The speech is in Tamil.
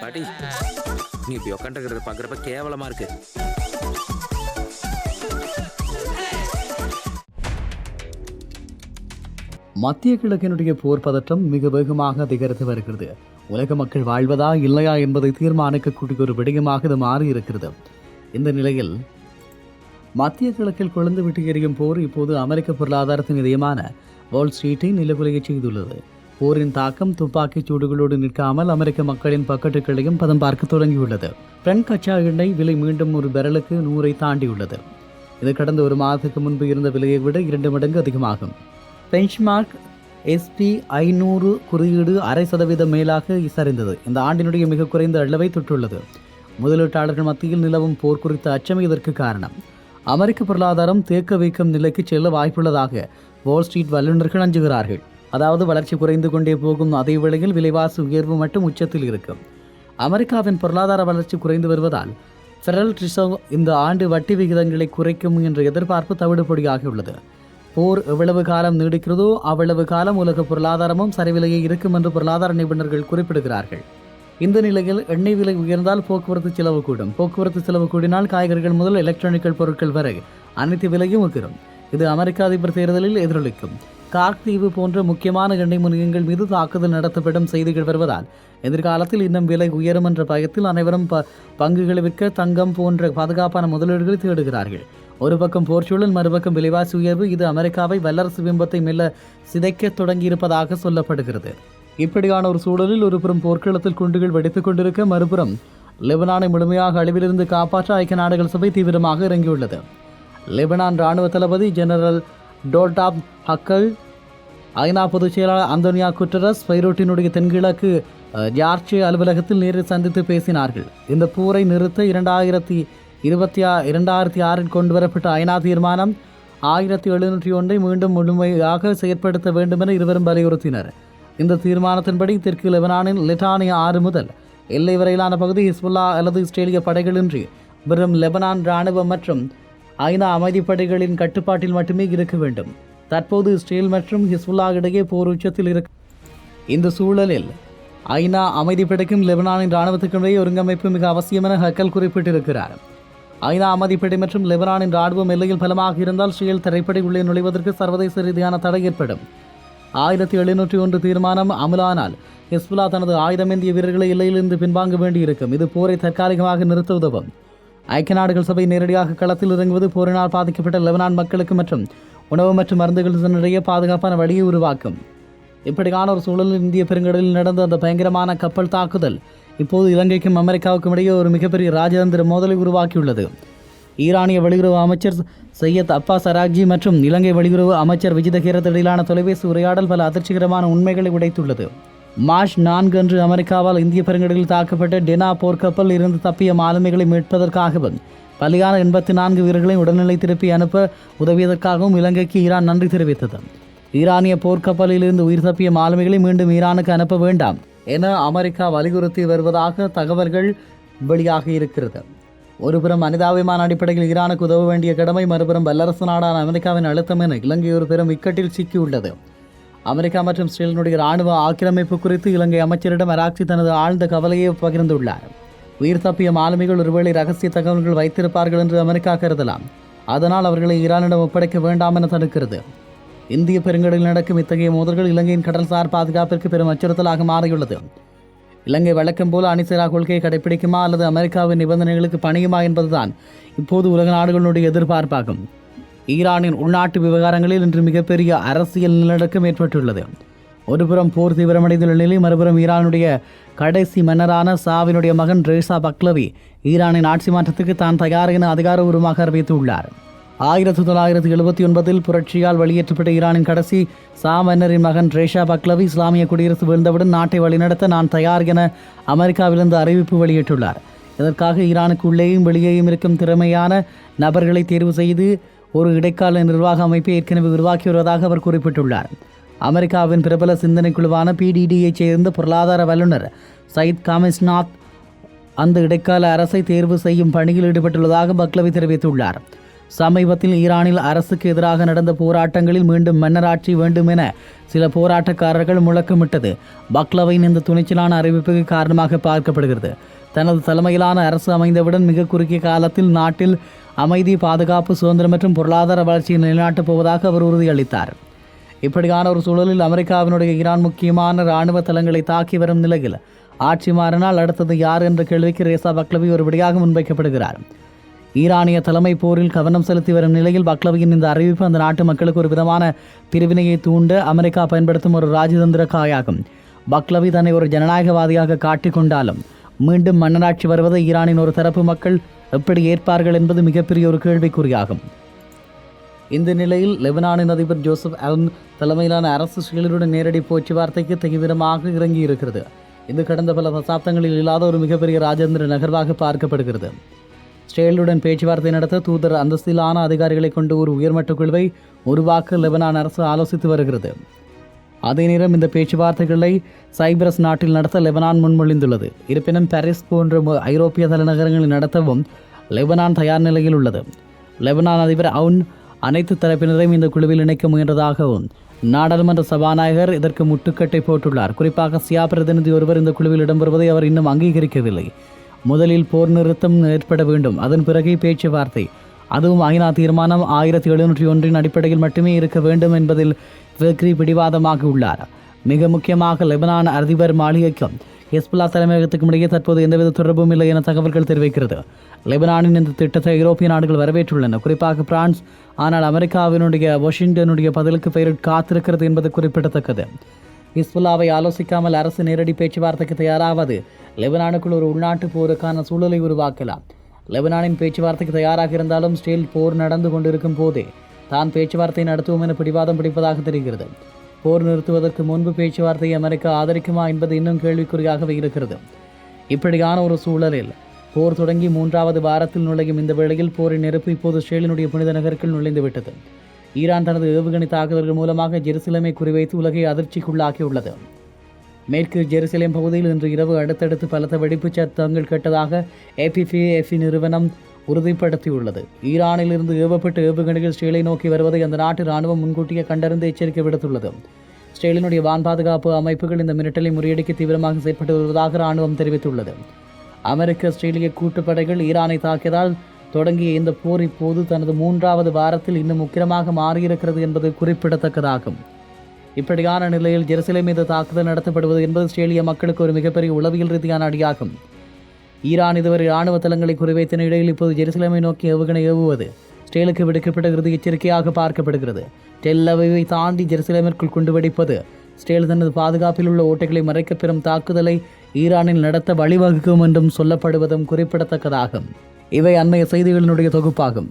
பாட்டி, நீ இப்படி உட்காந்துக்கிறத பார்க்குறப்ப கேவலமா இருக்கு. மத்திய கிழக்கினுடைய போர் பதற்றம் மிக வேகமாக அதிகரித்து வருகிறது. உலக மக்கள் வாழ்வதா இல்லையா என்பதை தீர்மானிக்கக்கூடிய ஒரு விடயமாக இது மாறி இருக்கிறது. இந்த நிலையில் மத்திய கிழக்கில் கொழுந்து விட்டு எரியும் போர் இப்போது அமெரிக்க பொருளாதாரத்தின் இதயமான வால் ஸ்ட்ரீட்டை நிலகுலைய செய்துள்ளது. போரின் தாக்கம் துப்பாக்கிச் சூடுகளோடு நிற்காமல் அமெரிக்க மக்களின் பக்கெட்டுகளையும் பதம் பார்க்க தொடங்கியுள்ளது. பிரெண்ட் கச்சா எண்ணெய் விலை மீண்டும் ஒரு பேரலுக்கு 100 தாண்டியுள்ளது. இது கடந்த ஒரு மாதத்துக்கு முன்பு இருந்த விலையை விட 2 மடங்கு அதிகமாகும். பெஞ்ச்மார்க் SP 500 குறியீடு 0.5% மேலாக சரிந்தது. இந்த ஆண்டினுடைய மிக குறைந்த அளவை தொட்டுள்ளது. முதலீட்டாளர்கள் மத்தியில் நிலவும் போர் குறித்த அச்சம் இதற்கு காரணம். அமெரிக்க பொருளாதாரம் தேக்க வைக்கும் நிலைக்கு செல்ல வாய்ப்புள்ளதாக வால் ஸ்ட்ரீட் வல்லுநர்கள் அஞ்சுகிறார்கள். அதாவது வளர்ச்சி குறைந்து கொண்டே போகும் அதே வேளையில் விலைவாசி உயர்வு மட்டும் உச்சத்தில் இருக்கும். அமெரிக்காவின் பொருளாதார வளர்ச்சி குறைந்து வருவதால் ஃபெடரல் ரிசர்வ் இந்த ஆண்டு வட்டி விகிதங்களை குறைக்கும் என்ற எதிர்பார்ப்பு தவிடுபொடியாகியுள்ளது. போர் எவ்வளவு காலம் நீடிக்கிறதோ அவ்வளவு காலம் உலக பொருளாதாரமும் சரிவிலையே இருக்கும் என்று பொருளாதார நிபுணர்கள் குறிப்பிடுகிறார்கள். இந்த நிலையில் எண்ணெய் விலை உயர்ந்தால் போக்குவரத்து செலவு கூடும். போக்குவரத்து செலவு கூடினால் காய்கறிகள் முதல் எலக்ட்ரானிக்கல் பொருட்கள் வரை அனைத்து விலையும் உயரும். இது அமெரிக்க அதிபர் தேர்தலில் எதிரொலிக்கும். கார்க் தீவு போன்ற முக்கியமான எண்ணெய் முனையங்கள் மீது தாக்குதல் நடத்தப்படும் செய்திகள் வருவதால் எதிர்காலத்தில் இன்னும் விலை உயரும் என்ற பயத்தில் அனைவரும் பங்குகளை விற்க தங்கம் போன்ற பாதுகாப்பான முதலீடுகளை தேடுகிறார்கள். ஒரு பக்கம் போர்ச்சூழல், மறுபக்கம் விலைவாசி உயர்வு. இது அமெரிக்காவை வல்லரசு பிம்பத்தை மெல்ல சிதைக்க தொடங்கியிருப்பதாக சொல்லப்படுகிறது. இப்படியான ஒரு சூழலில் ஒருபுறம் போர்க்களத்தில் குண்டுகள் வெடித்துக் கொண்டிருக்க, மறுபுறம் லெபனானை முழுமையாக அழிவிலிருந்து காப்பாற்ற ஐக்கிய நாடுகள் சபை தீவிரமாக இறங்கியுள்ளது. லெபனான் இராணுவ தளபதி ஜெனரல் டோல்டாப் ஹக்கல், ஐநா பொதுச் செயலாளர் அந்தோனியா குட்டரஸ் பைரோட்டினுடைய தென்கிழக்கு ஜார்ஜ் அலுவலகத்தில் நேரில் சந்தித்து பேசினார்கள். இந்த போரை நிறுத்த 2026 கொண்டுவரப்பட்ட ஐநா தீர்மானம் 1701 மீண்டும் முழுமையாக செயற்படுத்த வேண்டும் என இருவரும் வலியுறுத்தினர். இந்த தீர்மானத்தின்படி தெற்கு லெபனானின் லிட்டானியா ஆறு முதல் எல்லை வரையிலான பகுதி ஹிஸ்புல்லா அல்லது இஸ்ரேலிய படைகளின்றி வெறும் லெபனான் இராணுவம் மற்றும் ஐநா அமைதிப்படைகளின் கட்டுப்பாட்டில் மட்டுமே இருக்க வேண்டும். தற்போது இஸ்ரேல் மற்றும் ஹிஸ்புல்லா இடையே போர் உச்சத்தில் இருக்கு. இந்த சூழலில் ஐநா அமைதிப்படைக்கும் லெபனானின் இராணுவத்துக்கும் இடையே ஒருங்கமைப்பு மிக அவசியம் என ஹக்கல் குறிப்பிட்டிருக்கிறார். ஐநா அமைதிப்படை மற்றும் லெபனானின் இராணுவம் எல்லையில் பலமாக இருந்தால் இஸ்ரேல் தரைப்படை உள்ளே நுழைவதற்கு சர்வதேச ரீதியான தடை ஏற்படும். 1701 தீர்மானம் அமலானால் ஹிஸ்புல்லா தனது ஆயுதமேந்திய வீரர்களை எல்லையிலிருந்து பின்வாங்க வேண்டியிருக்கும். இது போரை தற்காலிகமாக நிறுத்த உதவும். ஐக்கிய நாடுகள் சபை நேரடியாக களத்தில் இறங்குவது போரினால் பாதிக்கப்பட்ட லெபனான் மக்களுக்கு மற்றும் உணவு மற்றும் மருந்துகளிடையே பாதுகாப்பான வழியை உருவாக்கும். இப்படியான ஒரு சூழலில் இந்திய பெருங்கடலில் நடந்த அந்த பயங்கரமான கப்பல் தாக்குதல் இப்போது இலங்கைக்கும் அமெரிக்காவுக்கும் இடையே ஒரு மிகப்பெரிய ராஜதந்திர மோதலை உருவாக்கியுள்ளது. ஈரானிய வெளியுறவு அமைச்சர் சையத் அப்பாஸ் அராக்ஜி மற்றும் இலங்கை வெளியுறவு அமைச்சர் விஜித ஹேரத் இடையிலான தொலைபேசி உரையாடல் பல அதிர்ச்சிகரமான உண்மைகளை உடைத்துள்ளது. மார்ச் 4 அன்று அமெரிக்காவால் இந்திய பெருங்கடலில் தாக்கப்பட்ட டெனா போர்க்கப்பல் இருந்து தப்பிய மாலுமிகளை மீட்பதற்காகவும் பலியான 84 வீரர்களை உடல்நிலை திருப்பி அனுப்ப உதவியதற்காகவும் இலங்கைக்கு ஈரான் நன்றி தெரிவித்தது. ஈரானிய போர்க்கப்பலில் இருந்து உயிர் தப்பிய மாலுமிகளை மீண்டும் ஈரானுக்கு அனுப்ப வேண்டாம் என அமெரிக்கா வலியுறுத்தி வருவதாக தகவல்கள் வெளியாகி இருக்கிறது. ஒருபுறம் மனிதாபிமான அடிப்படையில் ஈரானுக்கு உதவ வேண்டிய கடமை, மறுபுறம் வல்லரசு நாடான அமெரிக்காவின் அழுத்தம் என இலங்கை ஒரு பெரும் இக்கட்டில் சிக்கியுள்ளது. அமெரிக்கா மற்றும் இஸ்ரேலினுடைய இராணுவ ஆக்கிரமிப்பு குறித்து இலங்கை அமைச்சரிடம் அராக்சி தனது ஆழ்ந்த கவலையை பகிர்ந்துள்ளார். உயிர் தப்பிய மாலுமிகள் ஒருவேளை ரகசிய தகவல்கள் வைத்திருப்பார்கள் என்று அமெரிக்கா கருதலாம். அதனால் அவர்களை ஈரானிடம் ஒப்படைக்க வேண்டாம் என தடுக்கிறது. இந்திய பெருங்கடலில் நடக்கும் இத்தகைய மோதல்கள் இலங்கையின் கடல்சார் பாதுகாப்பிற்கு பெரும் அச்சுறுத்தலாக மாறியுள்ளது. இலங்கை வழக்கம் போல அணிசேரா கொள்கையை கடைபிடிக்குமா அல்லது அமெரிக்காவின் நிபந்தனைகளுக்கு பணியுமா என்பதுதான் இப்போது உலக நாடுகளுடைய எதிர்பார்ப்பாகும். ஈரானின் உள்நாட்டு விவகாரங்களில் இன்று மிகப்பெரிய அரசியல் நிலநடுக்கம் ஏற்பட்டுள்ளது. ஒருபுறம் போர் தீவிரமடைந்துள்ள நிலையில், மறுபுறம் ஈரானுடைய கடைசி மன்னரான ஷாவினுடைய மகன் ரேசா பக்லவி ஈரானின் ஆட்சி மாற்றத்துக்கு தான் தயார் என அதிகாரபூர்வமாக அறிவித்துள்ளார். 1979 புரட்சியால் வெளியேற்றப்பட்ட ஈரானின் கடைசி ஷா மன்னரின் மகன் ரேஷா பக்லவி இஸ்லாமிய குடியரசு வீழ்ந்தவுடன் நாட்டை வழிநடத்த நான் தயார் என அமெரிக்காவிலிருந்து அறிவிப்பு வெளியிட்டுள்ளார். இதற்காக ஈரானுக்கு உள்ளேயும் வெளியேயும் இருக்கும் திறமையான நபர்களை தேர்வு செய்து ஒரு இடைக்கால நிர்வாக அமைப்பை ஏற்கனவே உருவாக்கி வருவதாக அவர் குறிப்பிட்டுள்ளார். அமெரிக்காவின் பிரபல சிந்தனை குழுவான PDDயைச் சேர்ந்த பொருளாதார வல்லுநர் சயித் காமிஸ்நாத் அந்த இடைக்கால அரசை தேர்வு செய்யும் பணியில் ஈடுபட்டுள்ளதாக பக்லவி தெரிவித்துள்ளார். சமீபத்தில் ஈரானில் அரசுக்கு எதிராக நடந்த போராட்டங்களில் மீண்டும் மன்னராட்சி வேண்டும் என சில போராட்டக்காரர்கள் முழக்கமிட்டது பக்லவின் இந்த துணிச்சலான அறிவிப்புக்கு காரணமாக பார்க்கப்படுகிறது. தனது தலைமையிலான அரசு அமைந்தவுடன் மிக குறுகிய காலத்தில் நாட்டில் அமைதி, பாதுகாப்பு, சுதந்திரம் மற்றும் பொருளாதார வளர்ச்சியை நிலைநாட்டப் போவதாக அவர் உறுதியளித்தார். இப்படியான ஒரு சூழலில் அமெரிக்காவினுடைய ஈரான் முக்கியமான இராணுவ தளங்களை தாக்கி வரும் நிலையில் ஆட்சி மாறினால் அடுத்தது யார் என்ற கேள்விக்கு ரேசா பக்லவி ஒரு விடையாக முன்வைக்கப்படுகிறார். ஈரானிய தலைமை போரில் கவனம் செலுத்தி வரும் நிலையில் பக்லவியின் இந்த அறிவிப்பு அந்த நாட்டு மக்களுக்கு ஒரு விதமான பிரிவினையை தூண்ட அமெரிக்கா பயன்படுத்தும் ஒரு ராஜதந்திர காயாகும். பக்லவி தன்னை ஒரு ஜனநாயகவாதியாக காட்டிக்கொண்டாலும் மீண்டும் மன்னராட்சி வருவதை ஈரானின் ஒரு தரப்பு மக்கள் எப்படி ஏற்பார்கள் என்பது மிகப்பெரிய ஒரு கேள்விக்குறியாகும். இந்த நிலையில் லெபனானின் அதிபர் ஜோசப் அவுன் தலைமையிலான அரசு இஸ்ரேலுடன் நேரடி பேச்சுவார்த்தைக்கு தீவிரமாக இறங்கியிருக்கிறது. இது கடந்த பல தசாப்தங்களில் இல்லாத ஒரு மிகப்பெரிய ராஜேந்திர நகர்வாக பார்க்கப்படுகிறது. இஸ்ரேலுடன் பேச்சுவார்த்தை நடத்த தூதர் அந்தஸ்திலான அதிகாரிகளை கொண்டு ஒரு உயர்மட்ட குழுவை உருவாக்க லெபனான் அரசு ஆலோசித்து வருகிறது. அதே நேரம் இந்த பேச்சுவார்த்தைகளை சைப்ரஸ் நாட்டில் நடத்த லெபனான் முன்மொழிந்துள்ளது. இருப்பினும் பாரிஸ் போன்ற ஐரோப்பிய தலைநகரங்களில் நடத்தவும் லெபனான் தயார் நிலையில் உள்ளது. லெபனான் அதிபர் அவுன் அனைத்து தரப்பினரையும் இந்த குழுவில் இணைக்க முயன்றதாகவும் நாடாளுமன்ற சபாநாயகர் இதற்கு முட்டுக்கட்டை போட்டுள்ளார். குறிப்பாக சியா பிரதிநிதி ஒருவர் இந்த குழுவில் இடம்பெறுவதை அவர் இன்னும் அங்கீகரிக்கவில்லை. முதலில் போர் நிறுத்தம் ஏற்பட வேண்டும், அதன் பிறகே பேச்சுவார்த்தை, அதுவும் ஐநா தீர்மானம் 1701 அடிப்படையில் மட்டுமே இருக்க வேண்டும் என்பதில் வெக்ரி பிடிவாதமாக உள்ளார். மிக முக்கியமாக லெபனான் அதிபர் மாளிகைக்கும் ஹெஸ்புல்லா தலைமையகத்துக்கும் இடையே தற்போது எந்தவித தொடர்பும் இல்லை என தகவல்கள் தெரிவிக்கிறது. லெபனானின் இந்த திட்டத்தை ஐரோப்பிய நாடுகள் வரவேற்றுள்ளன, குறிப்பாக பிரான்ஸ். ஆனால் அமெரிக்காவினுடைய வாஷிங்டனுடைய பதிலுக்கு பெயரில் காத்திருக்கிறது என்பது குறிப்பிடத்தக்கது. ஹிஸ்புல்லாவை ஆலோசிக்காமல் அரசு நேரடி பேச்சுவார்த்தைக்கு தயாராவது லெபனானுக்குள் ஒரு உள்நாட்டு போருக்கான சூழலை உருவாக்கலாம். லெபனானின் பேச்சுவார்த்தைக்கு தயாராக இருந்தாலும் இஸ்ரேல் போர் நடந்து கொண்டிருக்கும் போதே தான் பேச்சுவார்த்தை நடத்துவோம் என பிடிவாதம் பிடிப்பதாக தெரிகிறது. போர் நிறுத்துவதற்கு முன்பு பேச்சுவார்த்தையை அமெரிக்கா ஆதரிக்குமா என்பது இன்னும் கேள்விக்குறியாகவே இருக்கிறது. இப்படியான ஒரு சூழலில் போர் தொடங்கி 3வது வாரத்தில் நுழையும் இந்த வேளையில் போரின் நெருப்பு இப்போது இஸ்ரேலினுடைய புனித நகருக்குள் நுழைந்துவிட்டது. ஈரான் தனது ஏவுகணை தாக்குதல்கள் மூலமாக ஜெருசலேமை குறிவைத்து உலகை அதிர்ச்சிக்குள்ளாக்கியுள்ளது. மேற்கு ஜெருசலேம் பகுதியில் இன்று இரவு அடுத்தடுத்து பலத்த வெடிப்புச் சத்தங்கள் கேட்டதாக ஏபிஎஃப் நிறுவனம் உறுதிப்படுத்தியுள்ளது. ஈரானிலிருந்து ஏவப்பட்ட ஏவுகணைகள் இஸ்ரேலை நோக்கி வருவதை அந்த நாட்டு இராணுவம் முன்கூட்டியே கண்டறிந்து எச்சரிக்கை விடுத்துள்ளது. இஸ்ரேலினுடைய வான் பாதுகாப்பு அமைப்புகள் இந்த மிரட்டலை முறியடிக்க தீவிரமாக செயற்பட்டு வருவதாக இராணுவம் தெரிவித்துள்ளது. அமெரிக்க இஸ்ரேலிய கூட்டுப்படைகள் ஈரானை தாக்கியதால் தொடங்கிய இந்த போர் இப்போது தனது 3வது வாரத்தில் இன்னும் முக்கியமாக மாறியிருக்கிறது என்பது குறிப்பிடத்தக்கதாகும். இப்படியான நிலையில் ஜெருசலேம் மீது தாக்குதல் நடத்தப்படுவது என்பது இஸ்ரேலிய மக்களுக்கு ஒரு மிகப்பெரிய உளவியல் ரீதியான அடியாகும். ஈரான் இதுவரை இராணுவ தளங்களை குறிவைத்த நிலையில் இப்போது ஜெருசலேமை நோக்கி ஏவுகணை ஏவுவது இஸ்ரேலுக்கு விடுக்கப்பட்ட இறுதி எச்சரிக்கையாக பார்க்கப்படுகிறது. டெல் அவிவை தாண்டி ஜெருசலேமிற்குள் குண்டு வெடிப்பது இஸ்ரேல் தனது பாதுகாப்பில் உள்ள ஓட்டைகளை மறைக்க பெறும் தாக்குதலை ஈரானில் நடத்த வழிவகுக்கும் என்றும் சொல்லப்படுவதும் குறிப்பிடத்தக்கதாகும். இவை அண்மைய செய்திகளினுடைய தொகுப்பாகும்.